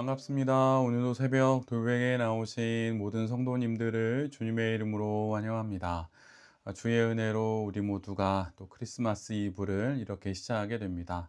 반갑습니다. 오늘도 새벽 돌베개에 나오신 모든 성도님들을 주님의 이름으로 환영합니다. 주의 은혜로 우리 모두가 또 크리스마스 이브를 이렇게 시작하게 됩니다.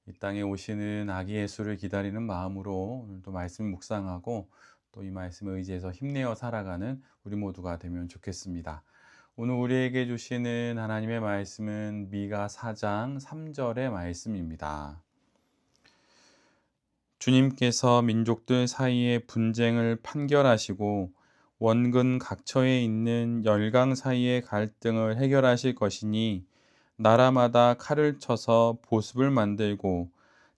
이 땅에 오시는 아기 예수를 기다리는 마음으로 오늘도 말씀 묵상하고 또 이 말씀을 의지해서 힘내어 살아가는 우리 모두가 되면 좋겠습니다. 오늘 우리에게 주시는 하나님의 말씀은 미가 4장 3절의 말씀입니다. 주님께서 민족들 사이의 분쟁을 판결하시고 원근 각처에 있는 열강 사이의 갈등을 해결하실 것이니 나라마다 칼을 쳐서 보습을 만들고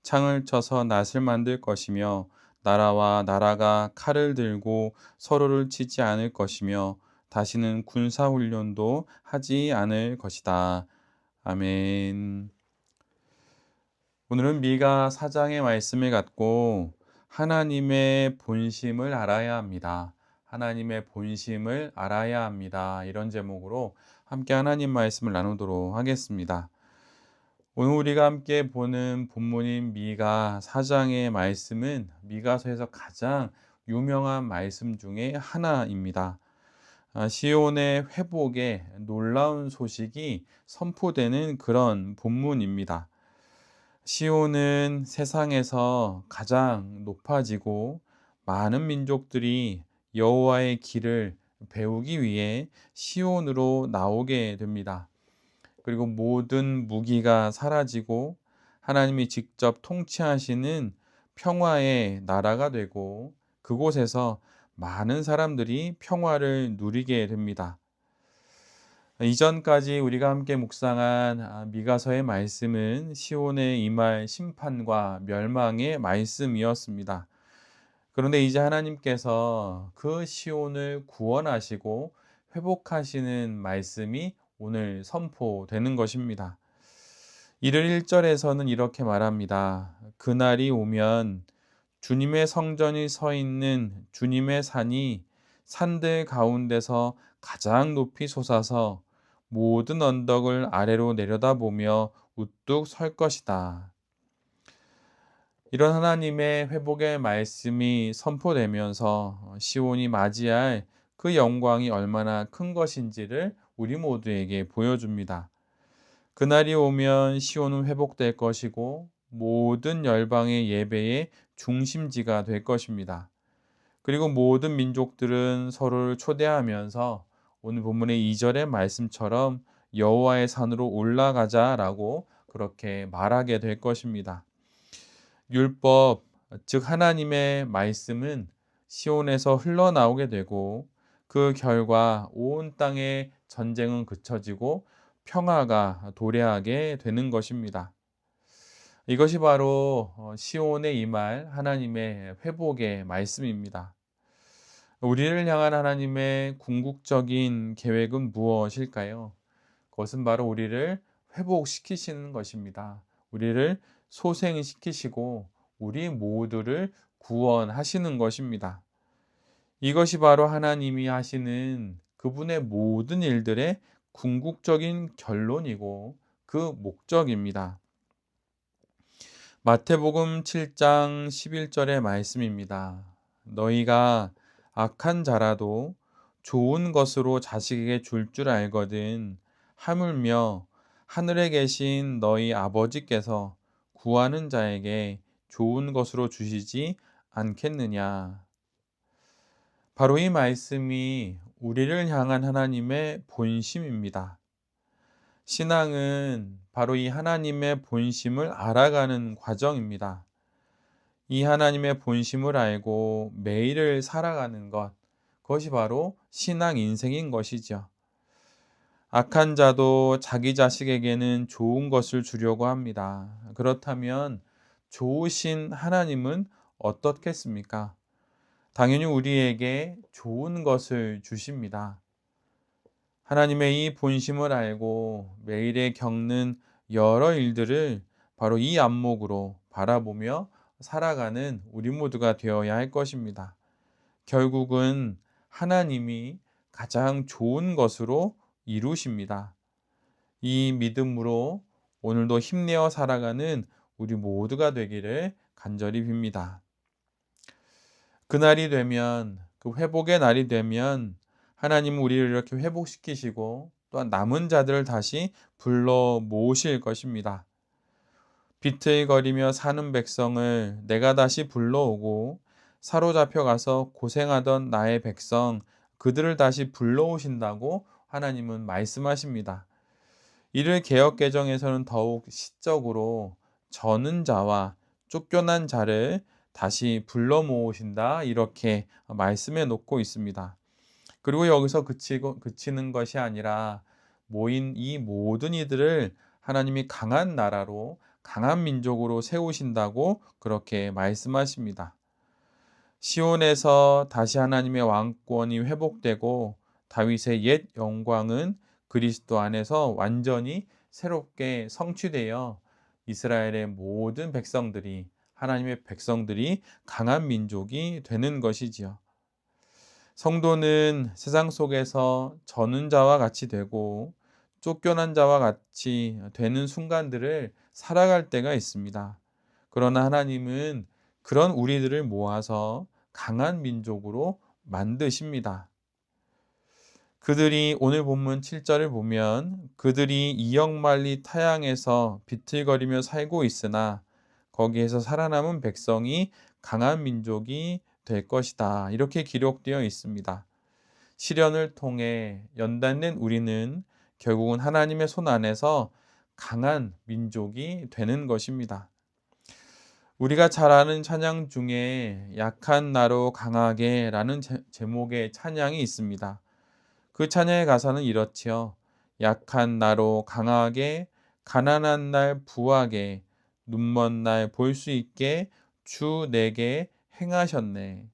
창을 쳐서 낫을 만들 것이며 나라와 나라가 칼을 들고 서로를 치지 않을 것이며 다시는 군사훈련도 하지 않을 것이다. 아멘. 오늘은 미가 4장의 말씀을 갖고 하나님의 본심을 알아야 합니다. 하나님의 본심을 알아야 합니다. 이런 제목으로 함께 하나님 말씀을 나누도록 하겠습니다. 오늘 우리가 함께 보는 본문인 미가 4장의 말씀은 미가서에서 가장 유명한 말씀 중에 하나입니다. 시온의 회복에 놀라운 소식이 선포되는 그런 본문입니다. 시온은 세상에서 가장 높아지고 많은 민족들이 여호와의 길을 배우기 위해 시온으로 나오게 됩니다. 그리고 모든 무기가 사라지고 하나님이 직접 통치하시는 평화의 나라가 되고 그곳에서 많은 사람들이 평화를 누리게 됩니다. 이전까지 우리가 함께 묵상한 미가서의 말씀은 시온의 임할 심판과 멸망의 말씀이었습니다. 그런데 이제 하나님께서 그 시온을 구원하시고 회복하시는 말씀이 오늘 선포되는 것입니다. 1월 1절에서는 이렇게 말합니다. 그날이 오면 주님의 성전이 서 있는 주님의 산이 산들 가운데서 가장 높이 솟아서 모든 언덕을 아래로 내려다보며 우뚝 설 것이다. 이런 하나님의 회복의 말씀이 선포되면서 시온이 맞이할 그 영광이 얼마나 큰 것인지를 우리 모두에게 보여줍니다. 그날이 오면 시온은 회복될 것이고 모든 열방의 예배의 중심지가 될 것입니다. 그리고 모든 민족들은 서로를 초대하면서 오늘 본문의 2절의 말씀처럼 여호와의 산으로 올라가자라고 그렇게 말하게 될 것입니다. 율법, 즉 하나님의 말씀은 시온에서 흘러나오게 되고 그 결과 온 땅의 전쟁은 그쳐지고 평화가 도래하게 되는 것입니다. 이것이 바로 시온에 임할 하나님의 회복의 말씀입니다. 우리를 향한 하나님의 궁극적인 계획은 무엇일까요? 그것은 바로 우리를 회복시키시는 것입니다. 우리를 소생시키시고 우리 모두를 구원하시는 것입니다. 이것이 바로 하나님이 하시는 그분의 모든 일들의 궁극적인 결론이고 그 목적입니다. 마태복음 7장 11절의 말씀입니다. 너희가 악한 자라도 좋은 것으로 자식에게 줄 줄 알거든 하물며 하늘에 계신 너희 아버지께서 구하는 자에게 좋은 것으로 주시지 않겠느냐. 바로 이 말씀이 우리를 향한 하나님의 본심입니다. 신앙은 바로 이 하나님의 본심을 알아가는 과정입니다. 이 하나님의 본심을 알고 매일을 살아가는 것, 그것이 바로 신앙 인생인 것이죠. 악한 자도 자기 자식에게는 좋은 것을 주려고 합니다. 그렇다면 좋으신 하나님은 어떻겠습니까? 당연히 우리에게 좋은 것을 주십니다. 하나님의 이 본심을 알고 매일에 겪는 여러 일들을 바로 이 안목으로 바라보며 살아가는 우리 모두가 되어야 할 것입니다. 결국은 하나님이 가장 좋은 것으로 이루십니다. 이 믿음으로 오늘도 힘내어 살아가는 우리 모두가 되기를 간절히 빕니다. 그날이 되면, 그 회복의 날이 되면 하나님은 우리를 이렇게 회복시키시고 또한 남은 자들을 다시 불러 모으실 것입니다. 비틀거리며 사는 백성을 내가 다시 불러오고, 사로잡혀 가서 고생하던 나의 백성 그들을 다시 불러오신다고 하나님은 말씀하십니다. 이를 개역 개정에서는 더욱 시적으로 저는 자와 쫓겨난 자를 다시 불러 모으신다, 이렇게 말씀해 놓고 있습니다. 그리고 여기서 그치는 것이 아니라 모인 이 모든 이들을 하나님이 강한 나라로, 강한 민족으로 세우신다고 그렇게 말씀하십니다. 시온에서 다시 하나님의 왕권이 회복되고 다윗의 옛 영광은 그리스도 안에서 완전히 새롭게 성취되어 이스라엘의 모든 백성들이, 하나님의 백성들이 강한 민족이 되는 것이지요. 성도는 세상 속에서 저는 자와 같이 되고 쫓겨난 자와 같이 되는 순간들을 살아갈 때가 있습니다. 그러나 하나님은 그런 우리들을 모아서 강한 민족으로 만드십니다. 그들이, 오늘 본문 7절을 보면 그들이 이역만리 타향에서 비틀거리며 살고 있으나 거기에서 살아남은 백성이 강한 민족이 될 것이다, 이렇게 기록되어 있습니다. 시련을 통해 연단된 우리는 결국은 하나님의 손 안에서 강한 민족이 되는 것입니다. 우리가 잘 아는 찬양 중에 약한 나로 강하게 라는 제목의 찬양이 있습니다. 그 찬양의 가사는 이렇지요. 약한 나로 강하게, 가난한 날 부하게, 눈먼 날 볼 수 있게 주 내게 행하셨네.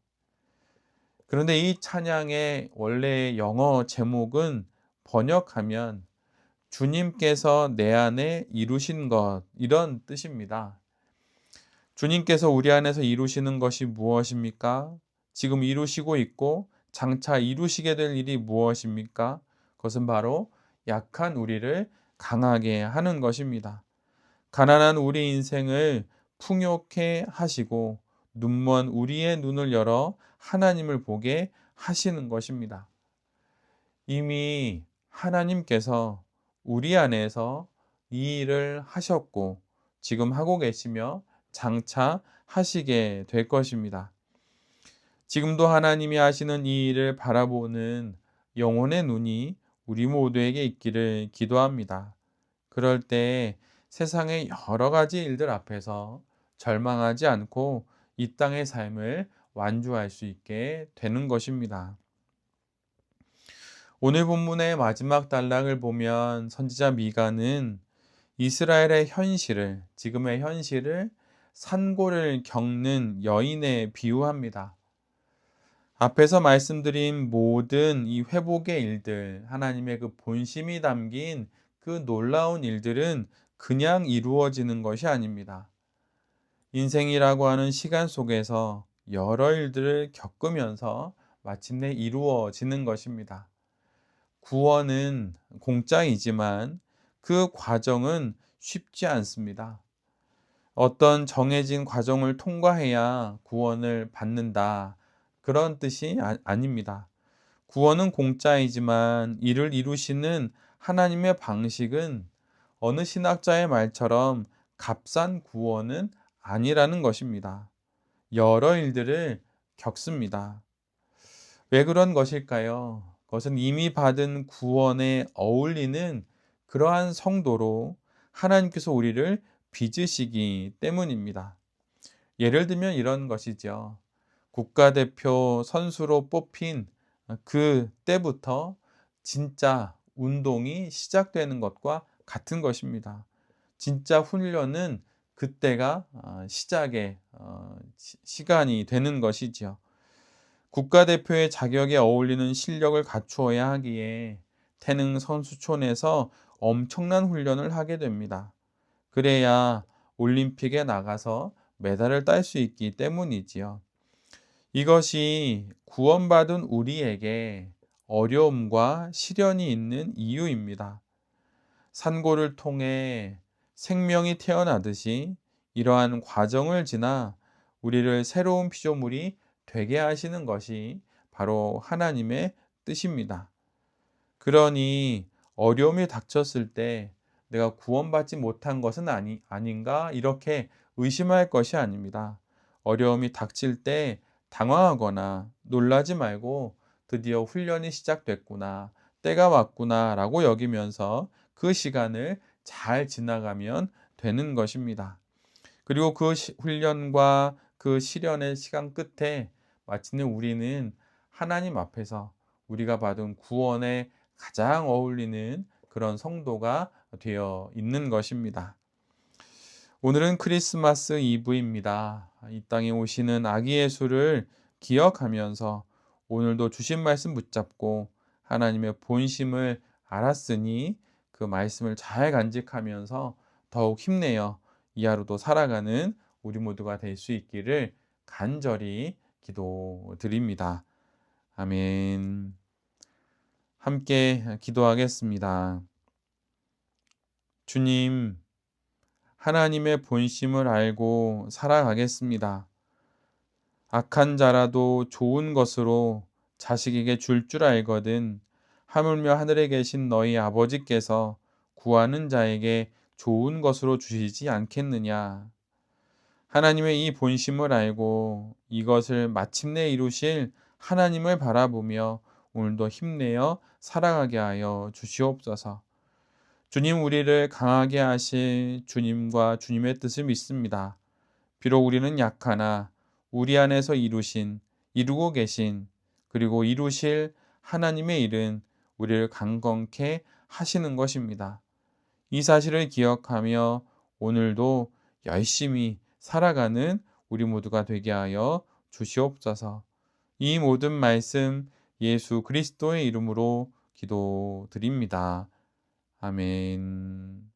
그런데 이 찬양의 원래의 영어 제목은 번역하면 주님께서 내 안에 이루신 것, 이런 뜻입니다. 주님께서 우리 안에서 이루시는 것이 무엇입니까? 지금 이루시고 있고 장차 이루시게 될 일이 무엇입니까? 그것은 바로 약한 우리를 강하게 하는 것입니다. 가난한 우리 인생을 풍요케 하시고 눈먼 우리의 눈을 열어 하나님을 보게 하시는 것입니다. 이미 하나님께서 우리 안에서 이 일을 하셨고 지금 하고 계시며 장차 하시게 될 것입니다. 지금도 하나님이 하시는 이 일을 바라보는 영혼의 눈이 우리 모두에게 있기를 기도합니다. 그럴 때 세상의 여러 가지 일들 앞에서 절망하지 않고 이 땅의 삶을 완주할 수 있게 되는 것입니다. 오늘 본문의 마지막 단락을 보면 선지자 미가는 이스라엘의 현실을, 지금의 현실을 산고를 겪는 여인에 비유합니다. 앞에서 말씀드린 모든 이 회복의 일들, 하나님의 그 본심이 담긴 그 놀라운 일들은 그냥 이루어지는 것이 아닙니다. 인생이라고 하는 시간 속에서 여러 일들을 겪으면서 마침내 이루어지는 것입니다. 구원은 공짜이지만 그 과정은 쉽지 않습니다. 어떤 정해진 과정을 통과해야 구원을 받는다, 그런 뜻이 아닙니다. 구원은 공짜이지만 이를 이루시는 하나님의 방식은 어느 신학자의 말처럼 값싼 구원은 아니라는 것입니다. 여러 일들을 겪습니다. 왜 그런 것일까요? 그것은 이미 받은 구원에 어울리는 그러한 성도로 하나님께서 우리를 빚으시기 때문입니다. 예를 들면 이런 것이죠. 국가대표 선수로 뽑힌 그 때부터 진짜 운동이 시작되는 것과 같은 것입니다. 진짜 훈련은 그때가 시작의 시간이 되는 것이지요. 국가대표의 자격에 어울리는 실력을 갖추어야 하기에 태능 선수촌에서 엄청난 훈련을 하게 됩니다. 그래야 올림픽에 나가서 메달을 딸 수 있기 때문이지요. 이것이 구원받은 우리에게 어려움과 시련이 있는 이유입니다. 산고를 통해 생명이 태어나듯이 이러한 과정을 지나 우리를 새로운 피조물이 되게 하시는 것이 바로 하나님의 뜻입니다. 그러니 어려움이 닥쳤을 때 내가 구원받지 못한 것은 아닌가 이렇게 의심할 것이 아닙니다. 어려움이 닥칠 때 당황하거나 놀라지 말고 드디어 훈련이 시작됐구나, 때가 왔구나라고 여기면서 그 시간을 잘 지나가면 되는 것입니다. 그리고 그 훈련과 그 시련의 시간 끝에 마치는 우리는 하나님 앞에서 우리가 받은 구원에 가장 어울리는 그런 성도가 되어 있는 것입니다. 오늘은 크리스마스 이브입니다. 이 땅에 오시는 아기 예수를 기억하면서 오늘도 주신 말씀 붙잡고 하나님의 본심을 알았으니 그 말씀을 잘 간직하면서 더욱 힘내어 이 하루도 살아가는 우리 모두가 될 수 있기를 간절히 기도드립니다. 아멘. 함께 기도하겠습니다. 주님, 하나님의 본심을 알고 살아가겠습니다. 악한 자라도 좋은 것으로 자식에게 줄 알거든 하물며 하늘에 계신 너희 아버지께서 구하는 자에게 좋은 것으로 주시지 않겠느냐. 하나님의 이 본심을 알고 이것을 마침내 이루실 하나님을 바라보며 오늘도 힘내어 살아가게 하여 주시옵소서. 주님, 우리를 강하게 하실 주님과 주님의 뜻을 믿습니다. 비록 우리는 약하나 우리 안에서 이루고 계신, 그리고 이루실 하나님의 일은 우리를 강건케 하시는 것입니다. 이 사실을 기억하며 오늘도 열심히 살아가는 우리 모두가 되게 하여 주시옵소서. 이 모든 말씀 예수 그리스도의 이름으로 기도드립니다. 아멘.